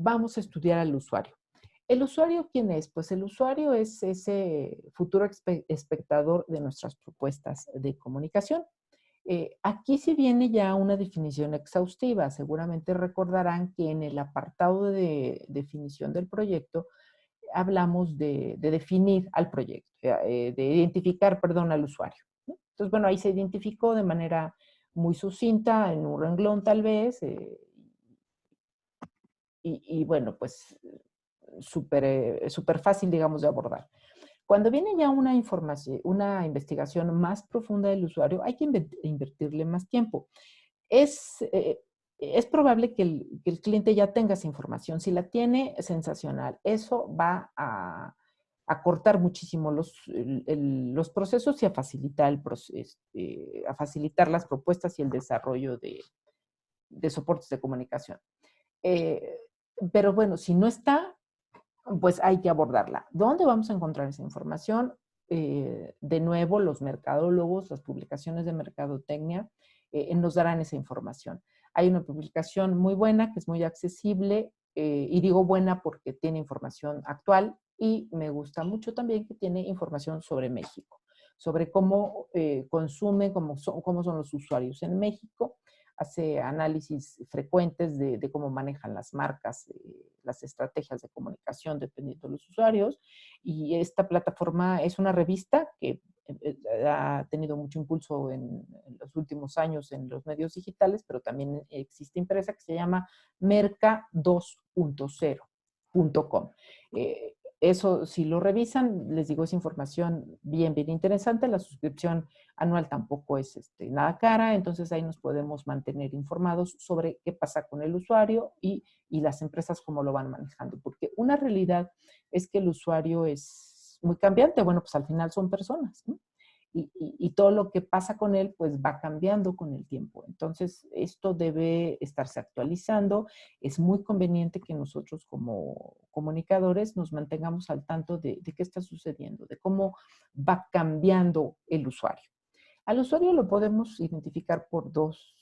vamos a estudiar al usuario. ¿El usuario quién es? Pues el usuario es ese futuro espectador de nuestras propuestas de comunicación. Aquí sí viene ya una definición exhaustiva. Seguramente recordarán que en el apartado de definición del proyecto hablamos de definir al proyecto, de identificar, perdón, al usuario, ¿no? Entonces, bueno, ahí se identificó de manera muy sucinta, en un renglón tal vez, y bueno, pues súper fácil, digamos, de abordar. Cuando viene ya una información, una investigación más profunda del usuario, hay que invertirle más tiempo. Es, eh, es probable que el cliente ya tenga esa información. Si la tiene, sensacional. Eso va a cortar muchísimo los procesos y a facilitar, a facilitar las propuestas y el desarrollo de soportes de comunicación. Eh, pero bueno, si no está, pues hay que abordarla. ¿Dónde vamos a encontrar esa información? De nuevo, los mercadólogos, las publicaciones de mercadotecnia nos darán esa información. Hay una publicación muy buena, que es muy accesible, y digo buena porque tiene información actual, y me gusta mucho también que tiene información sobre México, sobre cómo consumen, cómo son los usuarios en México. Hace análisis frecuentes de cómo manejan las marcas, las estrategias de comunicación dependiendo de los usuarios. Y esta plataforma es una revista que ha tenido mucho impulso en los últimos años en los medios digitales, pero también existe impresa, que se llama merca2.0.com. Eso, si lo revisan, les digo, es información bien interesante. La suscripción anual tampoco es nada cara, entonces ahí nos podemos mantener informados sobre qué pasa con el usuario y las empresas cómo lo van manejando, porque una realidad es que el usuario es muy cambiante. Bueno, pues al final son personas, ¿no? Y todo lo que pasa con él, pues va cambiando con el tiempo. Entonces, esto debe estarse actualizando. Es muy conveniente que nosotros como comunicadores nos mantengamos al tanto de qué está sucediendo, de cómo va cambiando el usuario. Al usuario lo podemos identificar por dos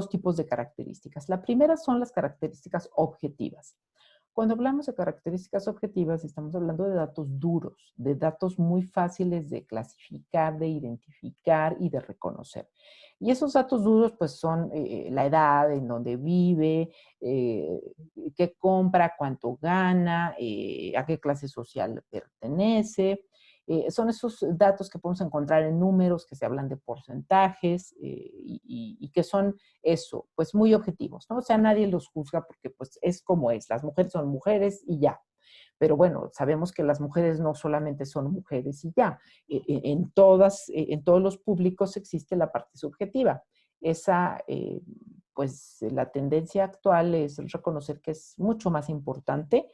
tipos de características. La primera son las características objetivas. Cuando hablamos de características objetivas, estamos hablando de datos duros, de datos muy fáciles de clasificar, de identificar y de reconocer. Y esos datos duros, pues, son la edad, en donde vive, eh, qué compra, cuánto gana, a qué clase social pertenece. Son esos datos que podemos encontrar en números, que se hablan de porcentajes, y que son eso, pues muy objetivos, ¿no? O sea, nadie los juzga porque pues es como es, las mujeres son mujeres y ya. Pero bueno, sabemos que las mujeres no solamente son mujeres y ya. En todos los públicos existe la parte subjetiva. Esa, pues la tendencia actual es reconocer que es mucho más importante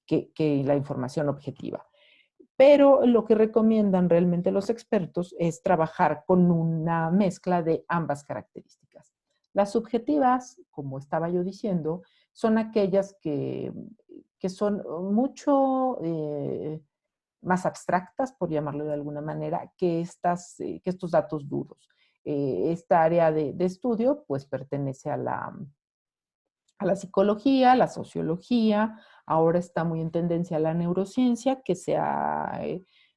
que la información objetiva. Pero lo que recomiendan realmente los expertos es trabajar con una mezcla de ambas características. Las subjetivas, como estaba yo diciendo, son aquellas que son mucho más abstractas, por llamarlo de alguna manera, que estos datos duros. Esta área de estudio pues pertenece a la psicología, a la sociología. Ahora está muy en tendencia la neurociencia, que se ha,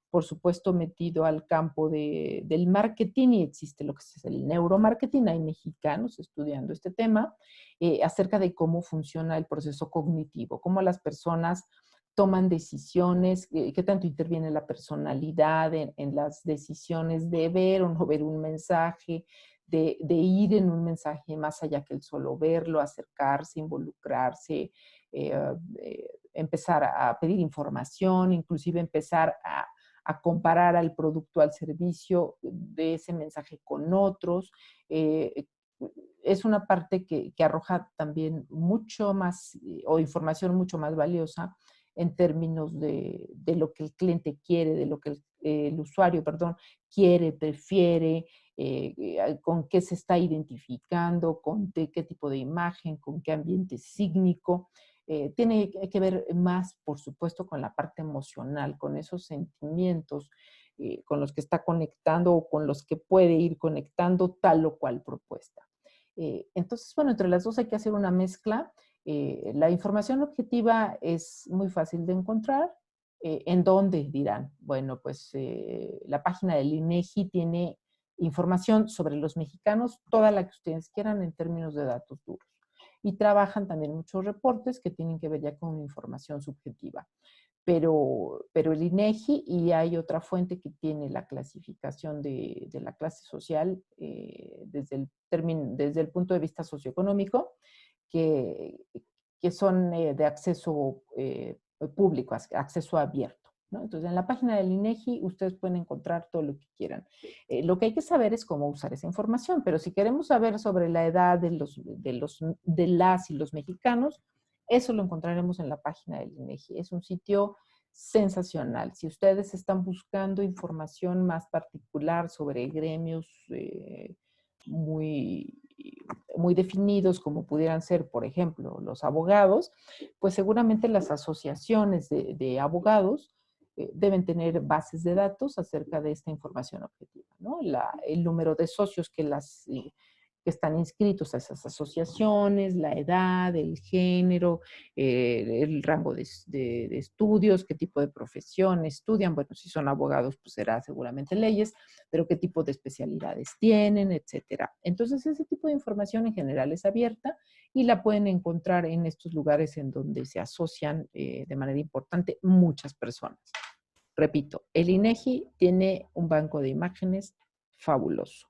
por supuesto, metido al campo del marketing, y existe lo que es el neuromarketing. Hay mexicanos estudiando este tema, acerca de cómo funciona el proceso cognitivo, cómo las personas toman decisiones, qué tanto interviene la personalidad en las decisiones de ver o no ver un mensaje, de ir en un mensaje más allá que el solo verlo, acercarse, involucrarse, empezar a pedir información, inclusive empezar a comparar al producto, al servicio de ese mensaje con otros. Es una parte que arroja también mucho más o información mucho más valiosa en términos de lo que el cliente quiere, de lo que el usuario, perdón, quiere, prefiere, con qué se está identificando, qué tipo de imagen, con qué ambiente sígnico. Tiene que ver más, por supuesto, con la parte emocional, con esos sentimientos con los que está conectando o con los que puede ir conectando tal o cual propuesta. Entonces, bueno, entre las dos hay que hacer una mezcla. La información objetiva es muy fácil de encontrar. ¿En dónde? Dirán. Bueno, pues la página del INEGI tiene información sobre los mexicanos, toda la que ustedes quieran en términos de datos duros. Y trabajan también muchos reportes que tienen que ver ya con información subjetiva. Pero el INEGI, y hay otra fuente que tiene la clasificación de la clase social desde el punto de vista socioeconómico, que, que son de acceso público, acceso abierto, ¿no? Entonces, en la página del INEGI ustedes pueden encontrar todo lo que quieran. Lo que hay que saber es cómo usar esa información, pero si queremos saber sobre la edad de las y los mexicanos, eso lo encontraremos en la página del INEGI. Es un sitio sensacional. Si ustedes están buscando información más particular sobre gremios muy, muy definidos, como pudieran ser, por ejemplo, los abogados, pues seguramente las asociaciones de abogados deben tener bases de datos acerca de esta información objetiva, ¿no? El número de socios que están inscritos a esas asociaciones, la edad, el género, el rango de estudios, qué tipo de profesión estudian. Bueno, si son abogados, pues será seguramente leyes, pero qué tipo de especialidades tienen, etcétera. Entonces, ese tipo de información en general es abierta y la pueden encontrar en estos lugares en donde se asocian de manera importante muchas personas. Repito, el INEGI tiene un banco de imágenes fabuloso.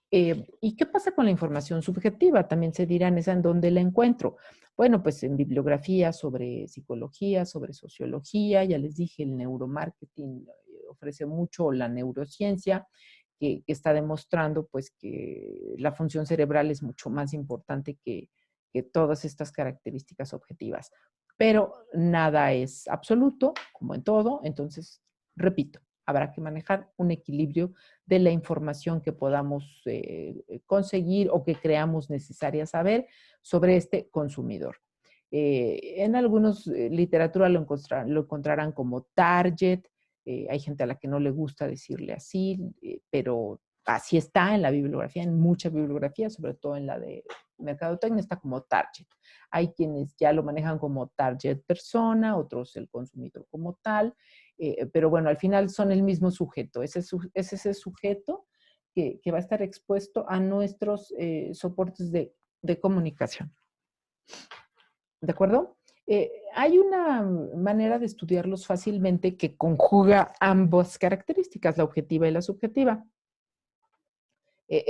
¿Y qué pasa con la información subjetiva? También se dirán, ¿esa en dónde la encuentro? Bueno, pues en bibliografía sobre psicología, sobre sociología, ya les dije, el neuromarketing ofrece mucho, la neurociencia, que está demostrando pues que la función cerebral es mucho más importante que todas estas características objetivas. Pero nada es absoluto, como en todo, entonces, repito, habrá que manejar un equilibrio de la información que podamos conseguir o que creamos necesaria saber sobre este consumidor. En algunos literatura lo encontrarán como target, hay gente a la que no le gusta decirle así, pero así está en la bibliografía, en mucha bibliografía, sobre todo en la de mercadotecnia, está como target. Hay quienes ya lo manejan como target persona, otros el consumidor como tal, pero bueno, al final son el mismo sujeto, es ese sujeto que va a estar expuesto a nuestros soportes de comunicación. ¿De acuerdo? Hay una manera de estudiarlos fácilmente que conjuga ambas características, la objetiva y la subjetiva.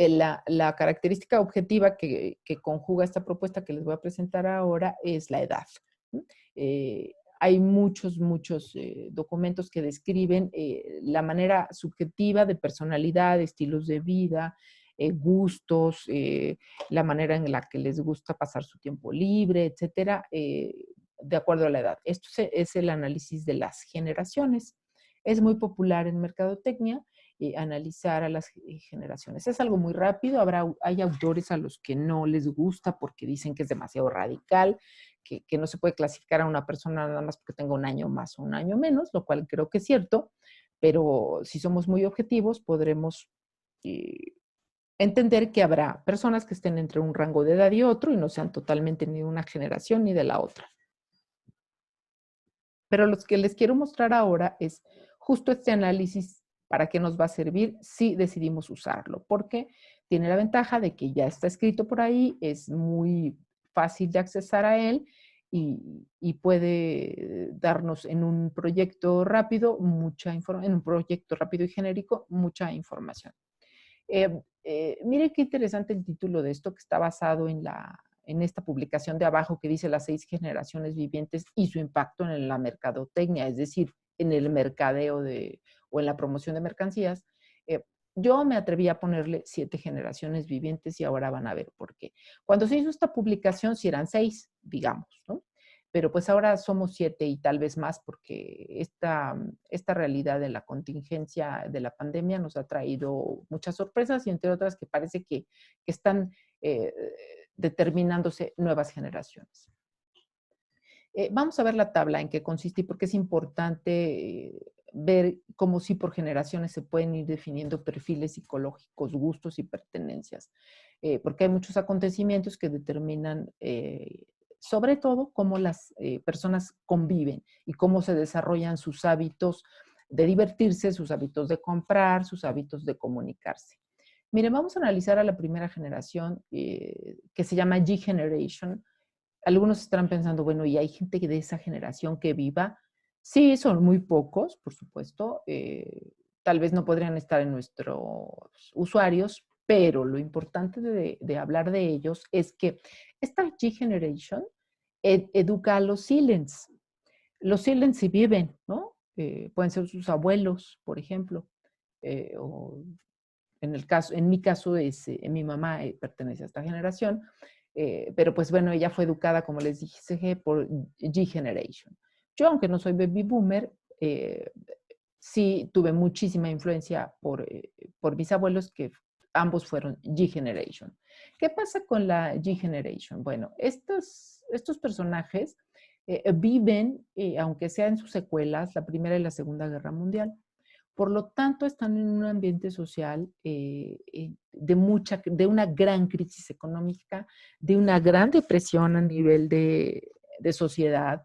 La característica objetiva que conjuga esta propuesta que les voy a presentar ahora es la edad. Hay muchos documentos que describen la manera subjetiva de personalidad, estilos de vida, gustos, la manera en la que les gusta pasar su tiempo libre, etcétera, de acuerdo a la edad. Esto es el análisis de las generaciones. Es muy popular en mercadotecnia analizar a las generaciones. Es algo muy rápido, hay autores a los que no les gusta porque dicen que es demasiado radical, que no se puede clasificar a una persona nada más porque tenga un año más o un año menos, lo cual creo que es cierto, pero si somos muy objetivos podremos entender que habrá personas que estén entre un rango de edad y otro y no sean totalmente ni de una generación ni de la otra. Pero lo que les quiero mostrar ahora es justo este análisis para qué nos va a servir si decidimos usarlo, porque tiene la ventaja de que ya está escrito por ahí, es muy fácil de accesar a él y puede darnos en un proyecto rápido en un proyecto rápido y genérico mucha información. Miren qué interesante el título de esto que está basado en esta publicación de abajo que dice las 6 generaciones vivientes y su impacto en la mercadotecnia, es decir, en el mercadeo o en la promoción de mercancías. Yo me atreví a ponerle 7 generaciones vivientes y ahora van a ver por qué. Cuando se hizo esta publicación, sí eran 6, digamos, ¿no? Pero pues ahora somos 7 y tal vez más porque esta realidad de la contingencia de la pandemia nos ha traído muchas sorpresas y entre otras que parece que están determinándose nuevas generaciones. Vamos a ver la tabla en qué consiste y por qué es importante ver cómo sí por generaciones se pueden ir definiendo perfiles psicológicos, gustos y pertenencias. Porque hay muchos acontecimientos que determinan sobre todo cómo las personas conviven y cómo se desarrollan sus hábitos de divertirse, sus hábitos de comprar, sus hábitos de comunicarse. Miren, vamos a analizar a la primera generación que se llama G Generation. Algunos estarán pensando, bueno, ¿y hay gente de esa generación que viva? Sí, son muy pocos, por supuesto. Tal vez no podrían estar en nuestros usuarios, pero lo importante de hablar de ellos es que esta G Generation educa a los silents. Los silents sí viven, ¿no? Pueden ser sus abuelos, por ejemplo, o en mi caso, mi mamá pertenece a esta generación, pero pues bueno, ella fue educada, como les dije, por G Generation. Yo, aunque no soy baby boomer, sí tuve muchísima influencia por mis abuelos, que ambos fueron G Generation. ¿Qué pasa con la G Generation? Bueno, estos personajes viven, aunque sea en sus secuelas, la Primera y la Segunda Guerra Mundial. Por lo tanto, están en un ambiente social de una gran crisis económica, de una gran depresión a nivel de sociedad.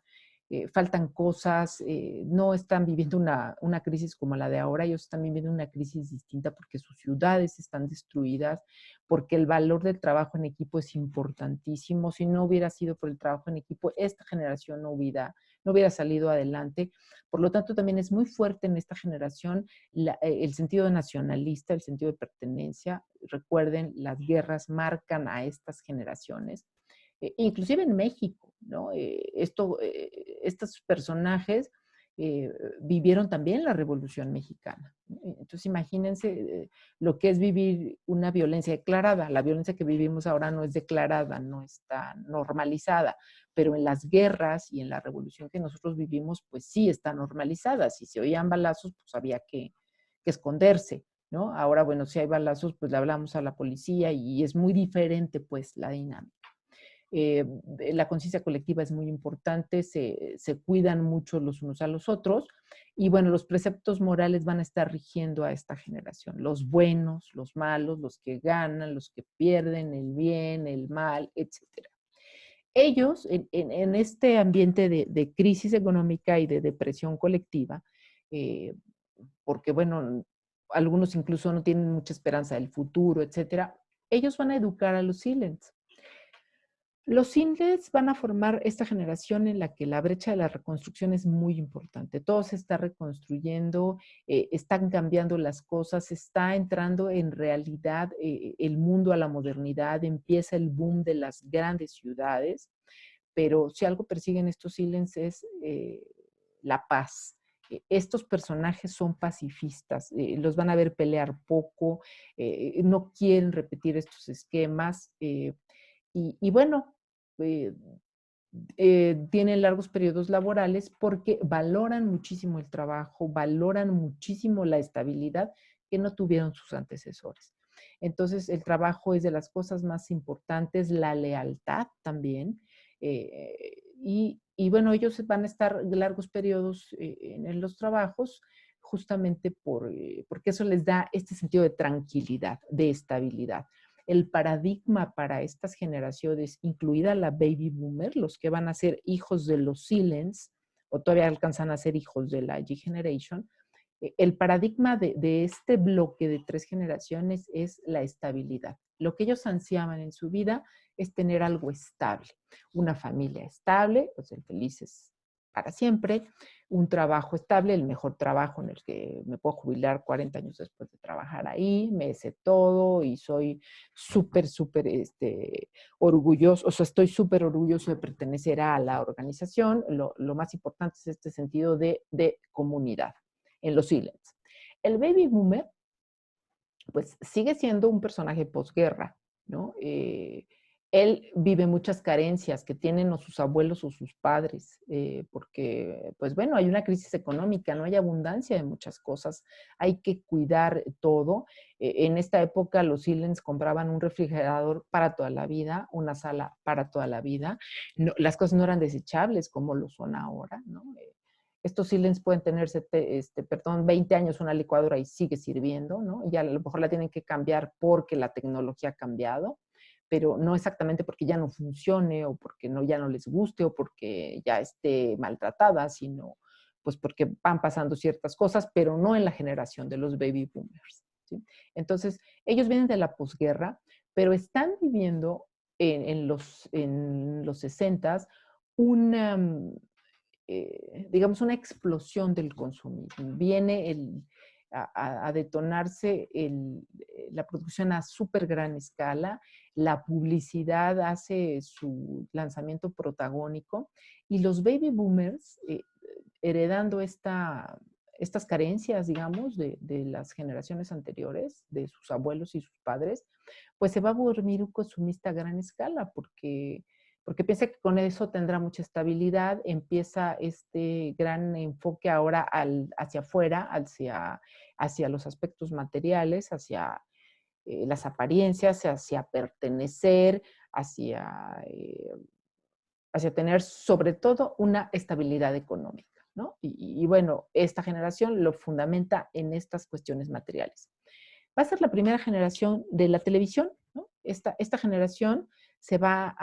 Faltan cosas, no están viviendo una crisis como la de ahora, ellos están viviendo una crisis distinta porque sus ciudades están destruidas, porque el valor del trabajo en equipo es importantísimo. Si no hubiera sido por el trabajo en equipo, esta generación no hubiera salido adelante. Por lo tanto, también es muy fuerte en esta generación el sentido nacionalista, el sentido de pertenencia. Recuerden, las guerras marcan a estas generaciones, inclusive en México, ¿no? Estos personajes vivieron también la Revolución Mexicana. Entonces, imagínense lo que es vivir una violencia declarada. La violencia que vivimos ahora no es declarada, no está normalizada, pero en las guerras y en la revolución que nosotros vivimos, pues sí está normalizada. Si se oían balazos, pues había que esconderse, ¿no? Ahora, bueno, si hay balazos, pues le hablamos a la policía y es muy diferente, pues, la dinámica. La conciencia colectiva es muy importante, se cuidan mucho los unos a los otros y bueno, los preceptos morales van a estar rigiendo a esta generación, los buenos, los malos, los que ganan, los que pierden, el bien, el mal, etcétera. Ellos, en este ambiente de crisis económica y de depresión colectiva, eh, porque bueno, algunos incluso no tienen mucha esperanza del futuro, etcétera, ellos van a educar a los silents. Los indies van a formar esta generación en la que la brecha de la reconstrucción es muy importante. Todo se está reconstruyendo, están cambiando las cosas, está entrando en realidad el mundo a la modernidad, empieza el boom de las grandes ciudades, pero si algo persiguen estos silents es la paz. Estos personajes son pacifistas, los van a ver pelear poco, no quieren repetir estos esquemas. Y bueno, eh, tienen largos periodos laborales porque valoran muchísimo el trabajo, valoran muchísimo la estabilidad que no tuvieron sus antecesores. Entonces, el trabajo es de las cosas más importantes, la lealtad también. Y bueno, ellos van a estar largos periodos en los trabajos justamente porque eso les da este sentido de tranquilidad, de estabilidad. El paradigma para estas generaciones, incluida la baby boomer, los que van a ser hijos de los silents, o todavía alcanzan a ser hijos de la G Generation, el paradigma de este bloque de 3 generaciones es la estabilidad. Lo que ellos ansiaban en su vida es tener algo estable, una familia estable, pues ser felices para siempre, un trabajo estable, el mejor trabajo en el que me puedo jubilar 40 años después de trabajar ahí, me sé todo y soy súper, súper orgulloso, o sea, estoy súper orgulloso de pertenecer a la organización. Lo más importante es este sentido de comunidad en los silents. El baby boomer, pues sigue siendo un personaje posguerra, ¿no? Él vive muchas carencias que tienen o sus abuelos o sus padres, porque, pues bueno, hay una crisis económica, no hay abundancia de muchas cosas, hay que cuidar todo. En esta época los silents compraban un refrigerador para toda la vida, una sala para toda la vida. No, las cosas no eran desechables como lo son ahora, ¿no? Estos silents pueden tener 20 años una licuadora y sigue sirviendo, ¿no? Ya a lo mejor la tienen que cambiar porque la tecnología ha cambiado, pero no exactamente porque ya no funcione o porque ya no les guste o porque ya esté maltratada, sino pues porque van pasando ciertas cosas, pero no en la generación de los baby boomers, ¿sí? Entonces, ellos vienen de la posguerra, pero están viviendo en los 60 una, digamos, una explosión del consumismo. Viene a detonarse la producción a súper gran escala, la publicidad hace su lanzamiento protagónico y los baby boomers, heredando estas carencias, digamos, de las generaciones anteriores, de sus abuelos y sus padres, pues se va a volver un consumista a gran escala porque piensa que con eso tendrá mucha estabilidad, empieza este gran enfoque ahora hacia afuera, hacia los aspectos materiales, hacia las apariencias, hacia pertenecer, hacia, hacia tener sobre todo una estabilidad económica, ¿no? Y bueno, esta generación lo fundamenta en estas cuestiones materiales. Va a ser la primera generación de la televisión, ¿no? Esta generación se va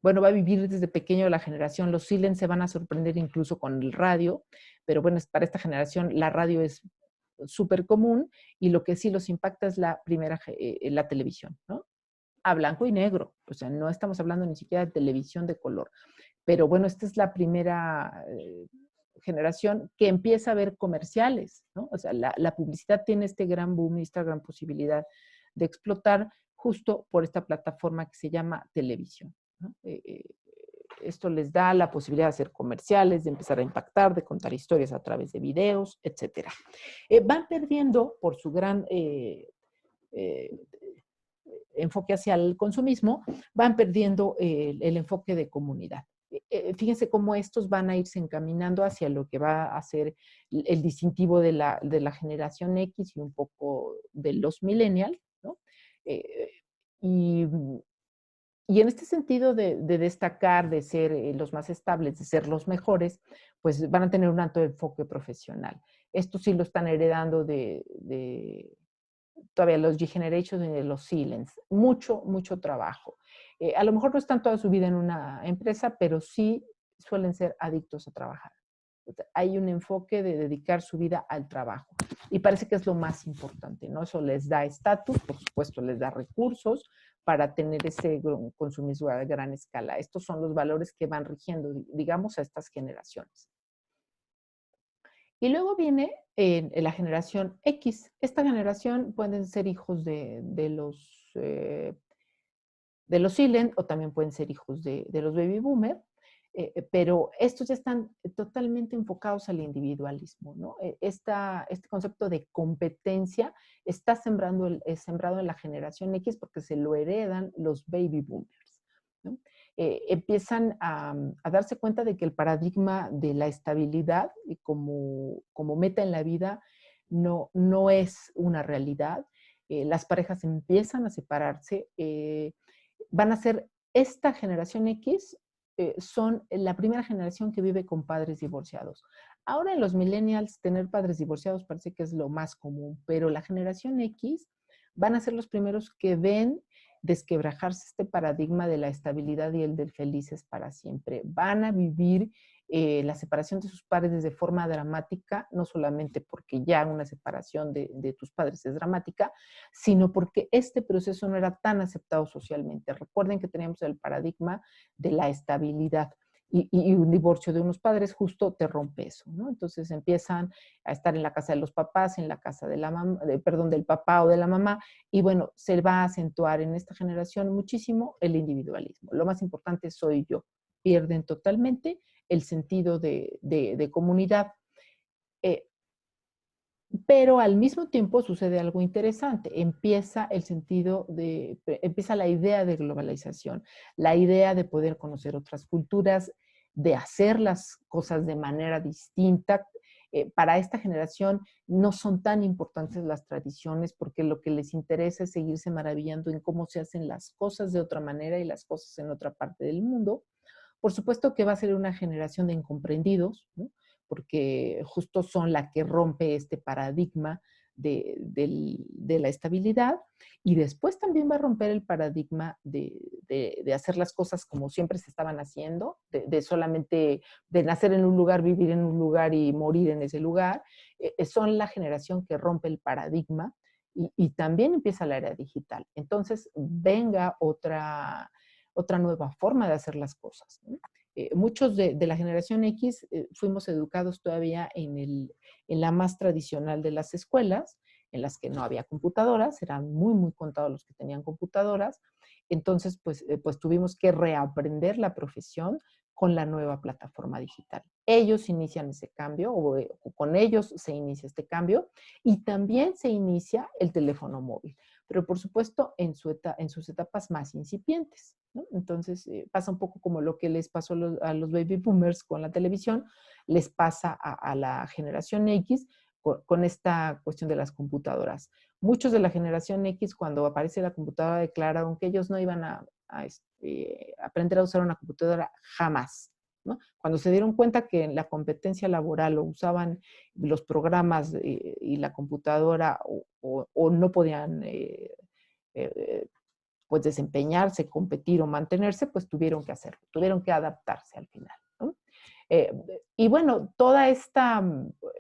bueno, va a vivir desde pequeño la generación, los silents se van a sorprender incluso con el radio, pero bueno, para esta generación la radio es súper común y lo que sí los impacta es la televisión, ¿no? A blanco y negro, o sea, no estamos hablando ni siquiera de televisión de color, pero bueno, esta es la primera generación que empieza a ver comerciales, ¿no? O sea, la publicidad tiene este gran boom y esta gran posibilidad de explotar justo por esta plataforma que se llama televisión, ¿no? Esto les da la posibilidad de hacer comerciales, de empezar a impactar, de contar historias a través de videos, etcétera. Van perdiendo por su gran eh, enfoque hacia el consumismo, van perdiendo el enfoque de comunidad. Fíjense cómo estos van a irse encaminando hacia lo que va a ser el distintivo de la generación X y un poco de los millennials, ¿no? Eh, y, y en este sentido de destacar, de ser los más estables, de ser los mejores, pues van a tener un alto enfoque profesional. Esto sí lo están heredando todavía los G-Generation y de los Silence. Mucho, mucho trabajo. A lo mejor no están toda su vida en una empresa, pero sí suelen ser adictos a trabajar. Hay un enfoque de dedicar su vida al trabajo. Y parece que es lo más importante, ¿no? Eso les da estatus, por supuesto, les da recursos para tener ese consumismo a gran escala. Estos son los valores que van rigiendo, digamos, a estas generaciones. Y luego viene la generación X. Esta generación pueden ser hijos de los silent o también pueden ser hijos de los baby boomer, pero estos ya están totalmente enfocados al individualismo, ¿no? Este concepto de competencia está sembrado en la generación X porque se lo heredan los baby boomers, ¿no? Empiezan a darse cuenta de que el paradigma de la estabilidad como meta en la vida no es una realidad. Las parejas empiezan a separarse, van a ser esta generación X, son la primera generación que vive con padres divorciados. Ahora en los millennials tener padres divorciados parece que es lo más común, pero la generación X van a ser los primeros que ven desquebrajarse este paradigma de la estabilidad y el del felices para siempre. Van a vivir la separación de sus padres de forma dramática, no solamente porque ya una separación de tus padres es dramática, sino porque este proceso no era tan aceptado socialmente. Recuerden que teníamos el paradigma de la estabilidad. Y un divorcio de unos padres justo te rompe eso, ¿no? Entonces empiezan a estar en la casa de los papás, en la casa de la mamá, perdón, del papá o de la mamá, y bueno, se va a acentuar en esta generación muchísimo el individualismo. Lo más importante soy yo. Pierden totalmente el sentido de comunidad. Eh, pero al mismo tiempo sucede algo interesante. Empieza empieza la idea de globalización, la idea de poder conocer otras culturas, de hacer las cosas de manera distinta. Para esta generación no son tan importantes las tradiciones porque lo que les interesa es seguirse maravillando en cómo se hacen las cosas de otra manera y las cosas en otra parte del mundo. Por supuesto que va a ser una generación de incomprendidos, ¿no? Porque justo son la que rompe este paradigma de la estabilidad, y después también va a romper el paradigma de hacer las cosas como siempre se estaban haciendo, de solamente de nacer en un lugar, vivir en un lugar y morir en ese lugar. Son la generación que rompe el paradigma y también empieza la era digital. Entonces, venga otra nueva forma de hacer las cosas, ¿no? Muchos de la generación X fuimos educados todavía en la más tradicional de las escuelas, en las que no había computadoras, eran muy, muy contados los que tenían computadoras. Entonces, pues tuvimos que reaprender la profesión con la nueva plataforma digital. Ellos inician ese cambio, o con ellos se inicia este cambio, y también se inicia el teléfono móvil, pero por supuesto en sus etapas más incipientes, ¿no? Entonces pasa un poco como lo que les pasó a los baby boomers con la televisión, les pasa a la generación X con esta cuestión de las computadoras. Muchos de la generación X, cuando aparece la computadora, declararon que ellos no iban a aprender a usar una computadora jamás, ¿no? Cuando se dieron cuenta que en la competencia laboral o usaban los programas y la computadora o no podían pues desempeñarse, competir o mantenerse, pues tuvieron que hacerlo, tuvieron que adaptarse al final, ¿no? Eh, y bueno,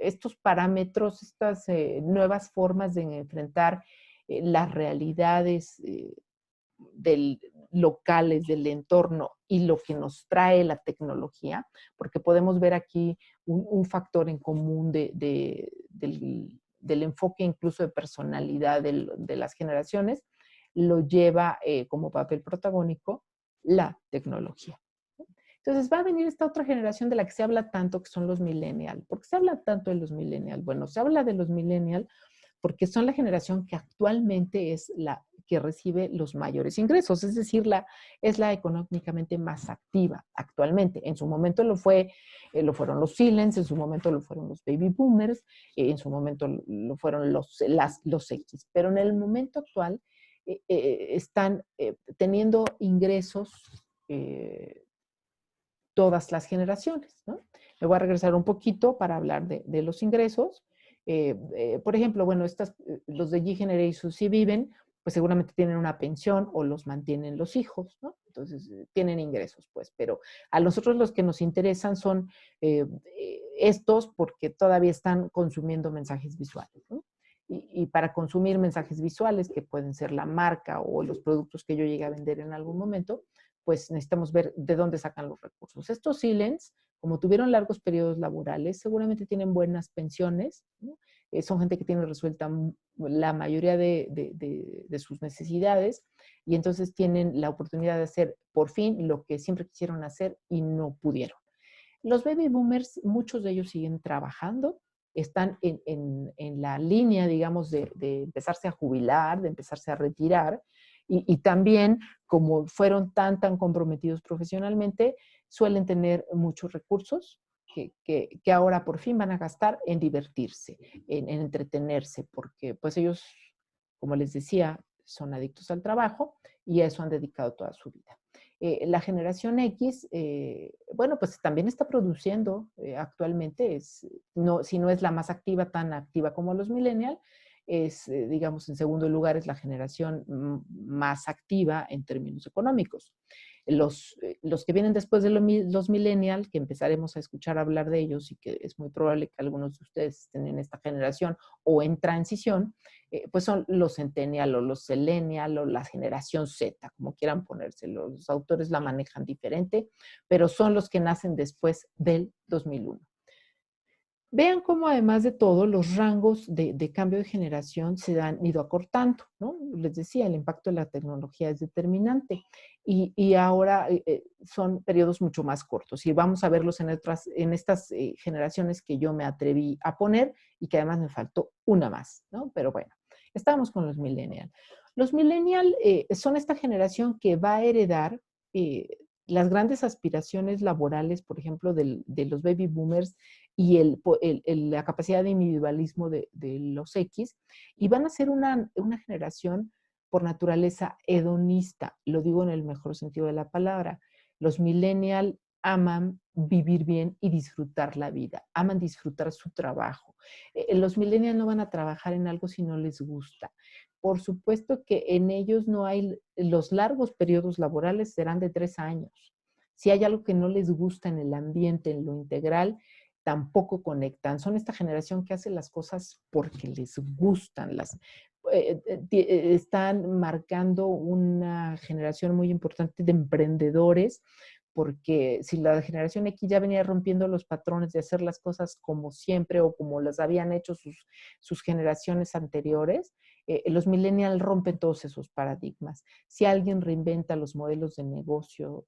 estos parámetros, estas nuevas formas de enfrentar las realidades locales, del entorno y lo que nos trae la tecnología, porque podemos ver aquí un factor en común del enfoque incluso de personalidad de las generaciones, lo lleva como papel protagónico la tecnología. Entonces va a venir esta otra generación de la que se habla tanto, que son los millennials. ¿Por qué se habla tanto de los millennials? Bueno, se habla de los millennials porque son la generación que actualmente es la que recibe los mayores ingresos, es decir, es la económicamente más activa actualmente. En su momento lo fueron los silents, en su momento lo fueron los baby boomers, en su momento lo fueron los X, pero en el momento actual están teniendo ingresos todas las generaciones, ¿no? Me voy a regresar un poquito para hablar de los ingresos. Por ejemplo, bueno, los de G-Generation si viven, pues seguramente tienen una pensión o los mantienen los hijos, ¿no? Entonces, tienen ingresos, pues, pero a nosotros los que nos interesan son estos porque todavía están consumiendo mensajes visuales, ¿no? Y para consumir mensajes visuales, que pueden ser la marca o los productos que yo llegue a vender en algún momento, pues necesitamos ver de dónde sacan los recursos. Estos silents, como tuvieron largos periodos laborales, seguramente tienen buenas pensiones, ¿no? Son gente que tiene resuelta la mayoría de sus necesidades y entonces tienen la oportunidad de hacer por fin lo que siempre quisieron hacer y no pudieron. Los baby boomers, muchos de ellos siguen trabajando, están en la línea, digamos, de empezarse a jubilar, de empezarse a retirar, y también, como fueron tan comprometidos profesionalmente, suelen tener muchos recursos que ahora por fin van a gastar en divertirse, en entretenerse, porque pues ellos, como les decía, son adictos al trabajo y a eso han dedicado toda su vida. La generación X, bueno, pues también está produciendo actualmente, si no es la más activa, tan activa como los millennials, digamos, en segundo lugar, es la generación más activa en términos económicos. Los que vienen después de los millennials, que empezaremos a escuchar hablar de ellos y que es muy probable que algunos de ustedes estén en esta generación o en transición, pues son los centennial o los selenial o la generación Z, como quieran ponérselo. Los autores la manejan diferente, pero son los que nacen después del 2001. Vean cómo además de todo los rangos de cambio de generación se han ido acortando, ¿no? Les decía, el impacto de la tecnología es determinante y ahora son periodos mucho más cortos y vamos a verlos en estas generaciones que yo me atreví a poner y que además me faltó una más, ¿no? Pero bueno, estamos con los millennials. Los millennials son esta generación que va a heredar las grandes aspiraciones laborales, por ejemplo, de los baby boomers y la capacidad de individualismo de los X, y van a ser una generación por naturaleza hedonista, lo digo en el mejor sentido de la palabra. Los millennials aman vivir bien y disfrutar la vida, aman disfrutar su trabajo. Los millennials no van a trabajar en algo si no les gusta. Por supuesto que en ellos no hay, los largos periodos laborales serán de 3 años. Si hay algo que no les gusta en el ambiente, en lo integral, tampoco conectan. Son esta generación que hace las cosas porque les gustan. Están marcando una generación muy importante de emprendedores, porque si la generación X ya venía rompiendo los patrones de hacer las cosas como siempre o como las habían hecho sus generaciones anteriores, los millennials rompen todos esos paradigmas. Si alguien reinventa los modelos de negocio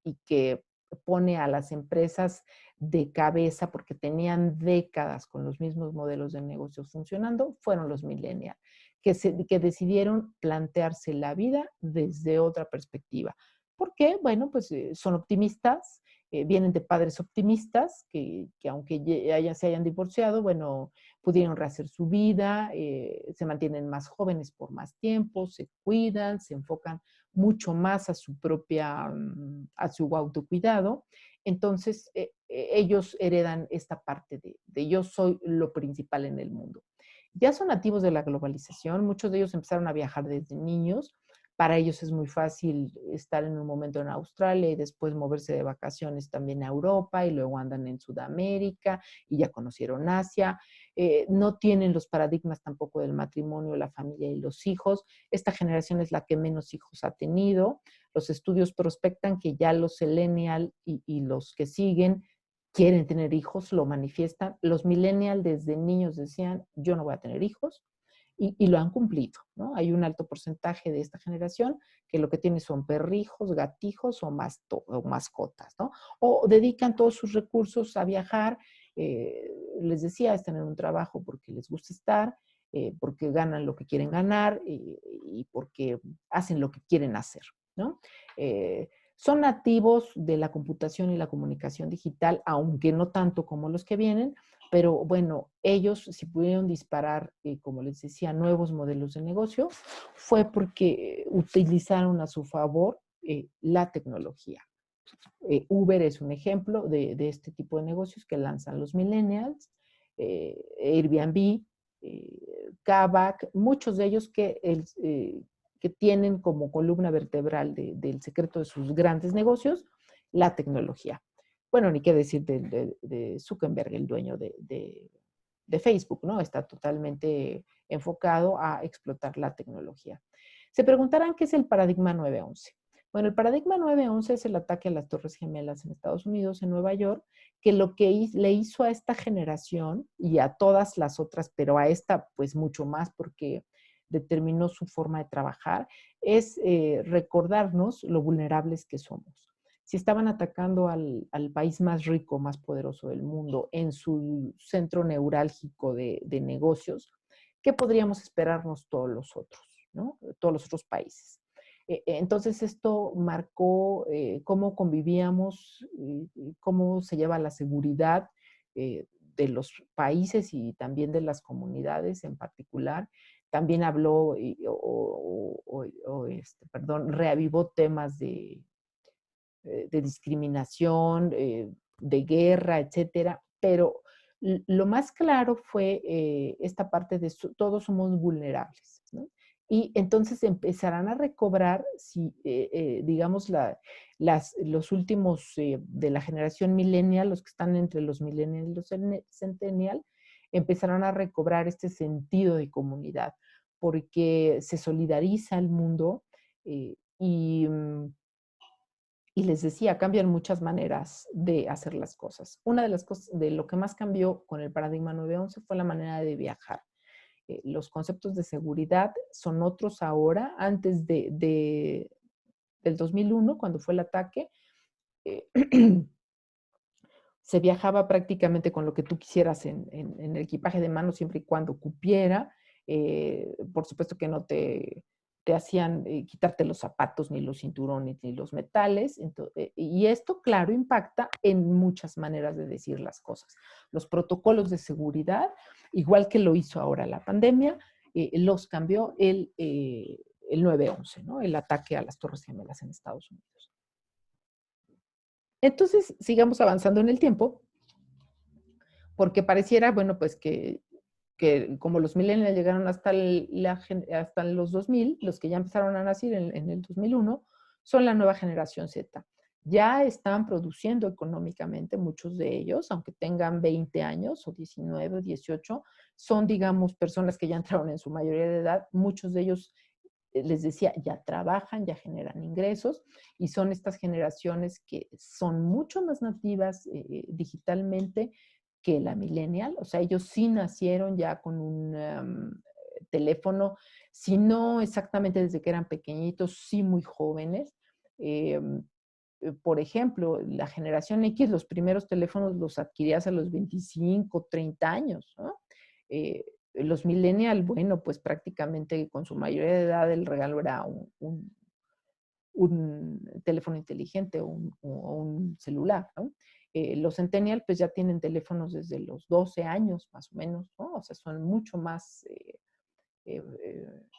y que pone a las empresas de cabeza porque tenían décadas con los mismos modelos de negocio funcionando, fueron los millennials, que decidieron plantearse la vida desde otra perspectiva. ¿Por qué? Bueno, pues son optimistas, vienen de padres optimistas que aunque se hayan divorciado, bueno, pudieron rehacer su vida, se mantienen más jóvenes por más tiempo, se cuidan, se enfocan mucho más a a su autocuidado. Entonces, ellos heredan esta parte de yo soy lo principal en el mundo. Ya son nativos de la globalización, muchos de ellos empezaron a viajar desde niños. Para ellos es muy fácil estar en un momento en Australia y después moverse de vacaciones también a Europa y luego andan en Sudamérica y ya conocieron Asia. No tienen los paradigmas tampoco del matrimonio, la familia y los hijos. Esta generación es la que menos hijos ha tenido. Los estudios prospectan que ya los millennial y los que siguen quieren tener hijos, lo manifiestan. Los millennials desde niños decían, yo no voy a tener hijos, y lo han cumplido, ¿no? Hay un alto porcentaje de esta generación que lo que tiene son perrijos, gatijos o mascotas, ¿no? O dedican todos sus recursos a viajar, les decía, es tener un trabajo porque les gusta estar, porque ganan lo que quieren ganar y porque hacen lo que quieren hacer, ¿no? Son nativos de la computación y la comunicación digital, aunque no tanto como los que vienen, pero bueno, ellos si pudieron disparar, como les decía, nuevos modelos de negocio, fue porque utilizaron a su favor la tecnología. Uber es un ejemplo de este tipo de negocios que lanzan los millennials, Airbnb, Kavak, muchos de ellos que tienen como columna vertebral del secreto de sus grandes negocios la tecnología. Bueno, ni qué decir de Zuckerberg, el dueño de Facebook, ¿no? Está totalmente enfocado a explotar la tecnología. Se preguntarán qué es el paradigma 911. Bueno, el paradigma 911 es el ataque a las Torres Gemelas en Estados Unidos, en Nueva York, que lo que le hizo a esta generación y a todas las otras, pero a esta pues mucho más porque determinó su forma de trabajar, es recordarnos lo vulnerables que somos. Si estaban atacando al país más rico, más poderoso del mundo en su centro neurálgico de negocios, ¿qué podríamos esperarnos todos los otros, ¿no? Todos los otros países? Entonces esto marcó cómo convivíamos, cómo se lleva la seguridad de los países y también de las comunidades en particular. También habló perdón, reavivó temas de discriminación, de guerra, etcétera, pero lo más claro fue esta parte de todos somos vulnerables, ¿no? Y entonces empezarán a recobrar, si, digamos, los últimos de la generación millennial, los que están entre los millennial y los centennial, empezarán a recobrar este sentido de comunidad, porque se solidariza el mundo y les decía, cambian muchas maneras de hacer las cosas. Una de las cosas, de lo que más cambió con el paradigma 911 fue la manera de viajar. Los conceptos de seguridad son otros ahora. Antes del 2001, cuando fue el ataque, eh, se viajaba prácticamente con lo que tú quisieras en el equipaje de mano, siempre y cuando cupiera. Por supuesto que no te hacían quitarte los zapatos, ni los cinturones, ni los metales. Y esto, claro, impacta en muchas maneras de decir las cosas. Los protocolos de seguridad, igual que lo hizo ahora la pandemia, los cambió el 9/11, ¿no? El ataque a las Torres Gemelas en Estados Unidos. Entonces, sigamos avanzando en el tiempo, porque pareciera, bueno, pues que como los millennials llegaron hasta los 2000, los que ya empezaron a nacer en el 2001, son la nueva generación Z. Ya están produciendo económicamente muchos de ellos, aunque tengan 20 años o 19 o 18, son, digamos, personas que ya entraron en su mayoría de edad. Muchos de ellos, les decía, ya trabajan, ya generan ingresos y son estas generaciones que son mucho más nativas digitalmente que la millennial. O sea, ellos sí nacieron ya con un teléfono, si no exactamente desde que eran pequeñitos, sí muy jóvenes. Eh, por ejemplo, la generación X, los primeros teléfonos los adquirías a los 25, 30 años, ¿no? Los millennial, bueno, pues prácticamente con su mayoría de edad el regalo era un teléfono inteligente o un celular, ¿no? Los centennial pues ya tienen teléfonos desde los 12 años más o menos, ¿no? O sea, son mucho más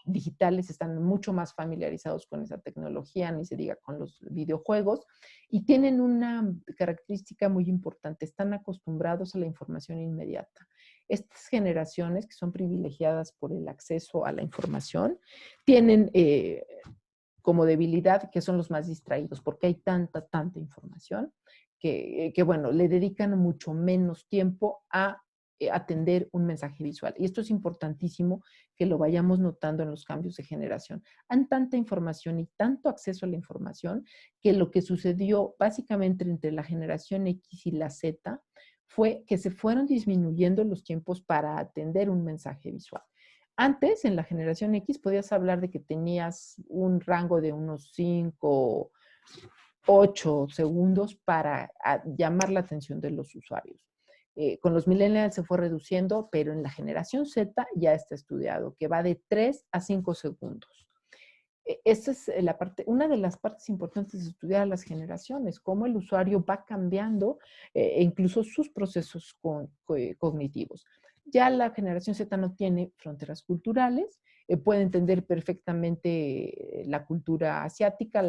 digitales, están mucho más familiarizados con esa tecnología, ni se diga con los videojuegos, y tienen una característica muy importante, están acostumbrados a la información inmediata. Estas generaciones que son privilegiadas por el acceso a la información tienen como debilidad que son los más distraídos, porque hay tanta información bueno, le dedican mucho menos tiempo a atender un mensaje visual. Y esto es importantísimo que lo vayamos notando en los cambios de generación. Han tanta información y tanto acceso a la información que lo que sucedió básicamente entre la generación X y la Z fue que se fueron disminuyendo los tiempos para atender un mensaje visual. Antes, en la generación X, podías hablar de que tenías un rango de unos 5, 8 segundos para llamar la atención de los usuarios. Con los millennials se fue reduciendo, pero en la generación Z ya está estudiado que va de 3 a 5 segundos. Esta es una de las partes importantes de estudiar a las generaciones, cómo el usuario va cambiando incluso sus procesos cognitivos. Ya la generación Z no tiene fronteras culturales, puede entender perfectamente la cultura asiática,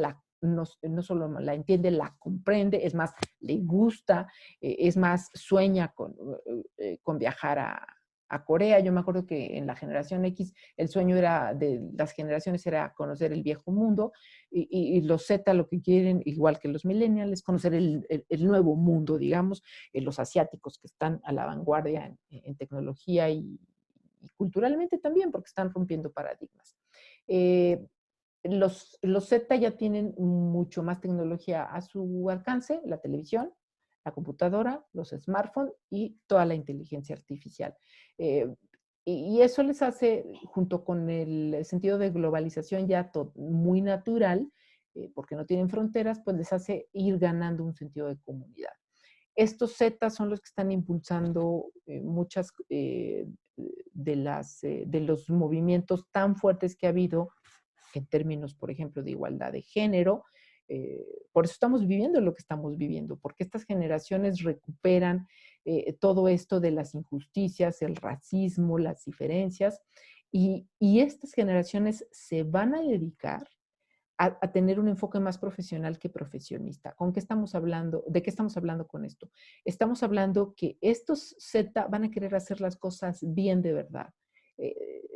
no solo la entiende, la comprende, es más, le gusta, es más, sueña con viajar a Corea. Yo me acuerdo que en la generación X el sueño de las generaciones era conocer el viejo mundo y los Z lo que quieren, igual que los millennials, es conocer el nuevo mundo, digamos, los asiáticos que están a la vanguardia en tecnología y culturalmente también, porque están rompiendo paradigmas. Los Z ya tienen mucho más tecnología a su alcance, la televisión, la computadora, los smartphones y toda la inteligencia artificial. Eh, y eso les hace, junto con el sentido de globalización ya muy natural, porque no tienen fronteras, pues les hace ir ganando un sentido de comunidad. Estos Z son los que están impulsando muchas de los movimientos tan fuertes que ha habido en términos, por ejemplo, de igualdad de género. Por eso estamos viviendo lo que estamos viviendo, porque estas generaciones recuperan todo esto de las injusticias, el racismo, las diferencias, y estas generaciones se van a dedicar a tener un enfoque más profesional que profesionista. ¿Con qué estamos hablando? ¿De qué estamos hablando con esto? Estamos hablando que estos Z van a querer hacer las cosas bien de verdad.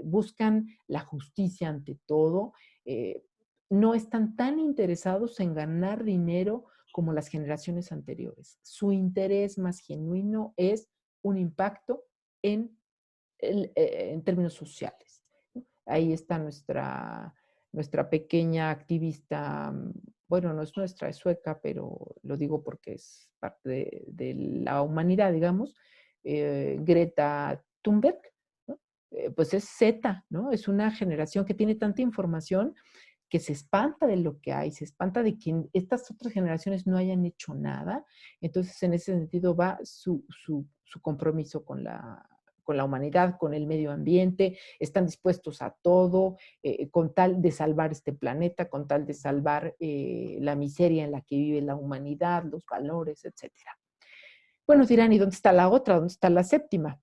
Buscan la justicia ante todo. eh, no están tan interesados en ganar dinero como las generaciones anteriores. Su interés más genuino es un impacto en términos sociales. Ahí está nuestra pequeña activista, bueno, no es nuestra, es sueca, pero lo digo porque es parte de la humanidad, digamos, Greta Thunberg, ¿no? Pues es Z, ¿no? Es una generación que tiene tanta información que se espanta de lo que hay, se espanta de que estas otras generaciones no hayan hecho nada. Entonces, en ese sentido va su compromiso con la humanidad, con el medio ambiente, están dispuestos a todo con tal de salvar este planeta, con tal de salvar la miseria en la que vive la humanidad, los valores, etcétera. Bueno, dirán, ¿y dónde está la otra? ¿Dónde está la séptima?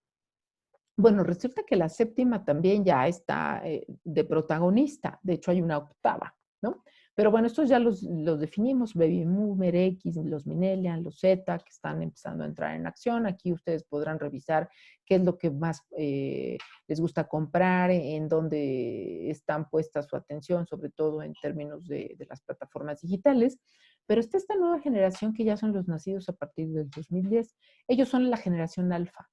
Bueno, resulta que la séptima también ya está de protagonista, de hecho hay una octava, ¿no? Pero bueno, estos ya los definimos, Baby Boomer, X, los Millennials, los Z, que están empezando a entrar en acción. Aquí ustedes podrán revisar qué es lo que más les gusta comprar, en dónde están puestas su atención, sobre todo en términos de las plataformas digitales. Pero está esta nueva generación que ya son los nacidos a partir del 2010. Ellos son la generación alfa.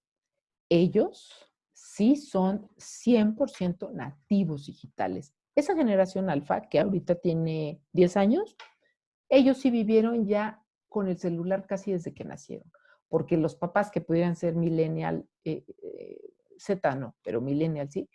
Ellos sí son 100% nativos digitales. Esa generación alfa, que ahorita tiene 10 años, ellos sí vivieron ya con el celular casi desde que nacieron, porque los papás que pudieran ser millennial, Z no, pero millennial sí,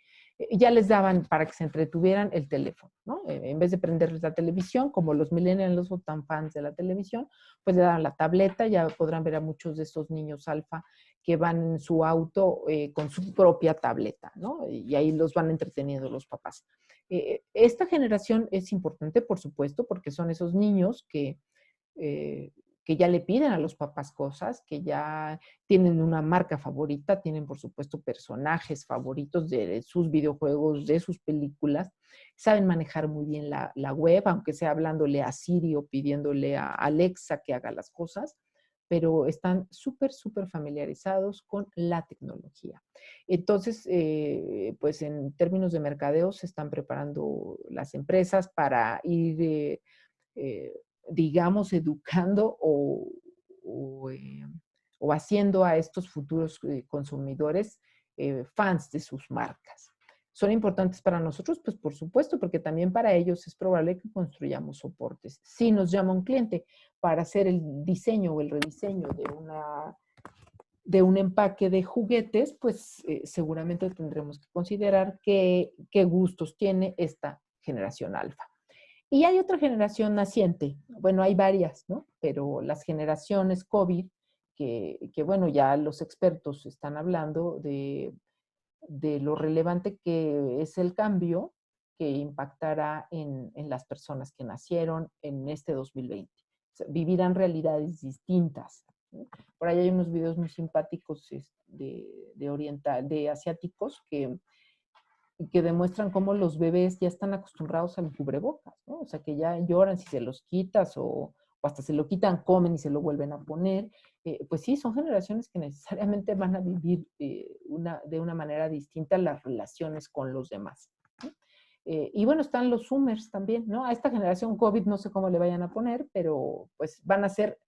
ya les daban para que se entretuvieran el teléfono, ¿no? En vez de prenderles la televisión, como los millennials no son tan fans de la televisión, pues le daban la tableta. Ya podrán ver a muchos de estos niños alfa que van en su auto con su propia tableta, ¿no? Y ahí los van entreteniendo los papás. Esta generación es importante, por supuesto, porque son esos niños eh, que ya le piden a los papás cosas, que ya tienen una marca favorita, tienen por supuesto personajes favoritos de sus videojuegos, de sus películas, saben manejar muy bien la web, aunque sea hablándole a Siri o pidiéndole a Alexa que haga las cosas, pero están súper, súper familiarizados con la tecnología. Entonces, pues en términos de mercadeo se están preparando las empresas para ir eh, digamos, educando o haciendo a estos futuros consumidores fans de sus marcas. ¿Son importantes para nosotros? Pues por supuesto, porque también para ellos es probable que construyamos soportes. Si nos llama un cliente para hacer el diseño o el rediseño de un empaque de juguetes, pues seguramente tendremos que considerar qué gustos tiene esta generación alfa. Y hay otra generación naciente, bueno, hay varias, ¿no? Pero las generaciones COVID, bueno, ya los expertos están hablando de lo relevante que es el cambio que impactará en las personas que nacieron en este 2020. O sea, vivirán realidades distintas, ¿no? Por ahí hay unos videos muy simpáticos de asiáticos que demuestran cómo los bebés ya están acostumbrados al cubrebocas, ¿no? O sea, que ya lloran si se los quitas o hasta se lo quitan, comen y se lo vuelven a poner. Pues sí, son generaciones que necesariamente van a vivir de una manera distinta las relaciones con los demás, ¿no? Y bueno, están los Zoomers también, ¿no? A esta generación COVID no sé cómo le vayan a poner, pero pues van a ser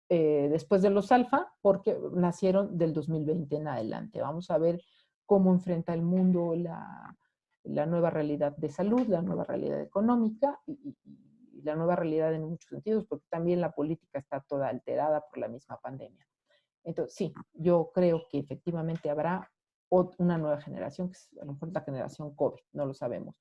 después de los alfa, porque nacieron del 2020 en adelante. Vamos a ver cómo enfrenta el mundo la nueva realidad de salud, la nueva realidad económica y la nueva realidad en muchos sentidos, porque también la política está toda alterada por la misma pandemia. Entonces, sí, yo creo que efectivamente habrá una nueva generación, que es a lo mejor la generación COVID, no lo sabemos.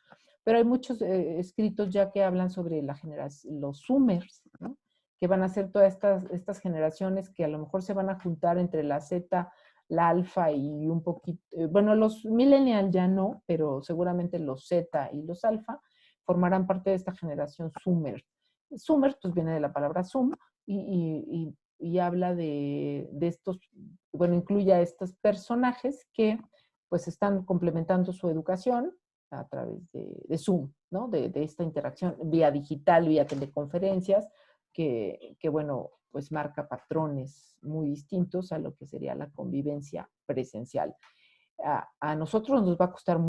Pero hay muchos escritos ya que hablan sobre los Zoomers, ¿no? Que van a ser todas estas generaciones que a lo mejor se van a juntar entre la Z, la alfa y un poquito, bueno, los millennials ya no, pero seguramente los Z y los alfa formarán parte de esta generación Zoomer. Zoomer, pues viene de la palabra Zoom y habla de estos, bueno, incluye a estos personajes que pues están complementando su educación a través de Zoom, ¿no? De esta interacción vía digital, vía teleconferencias, bueno, pues marca patrones muy distintos a lo que sería la convivencia presencial. A nosotros nos va a costar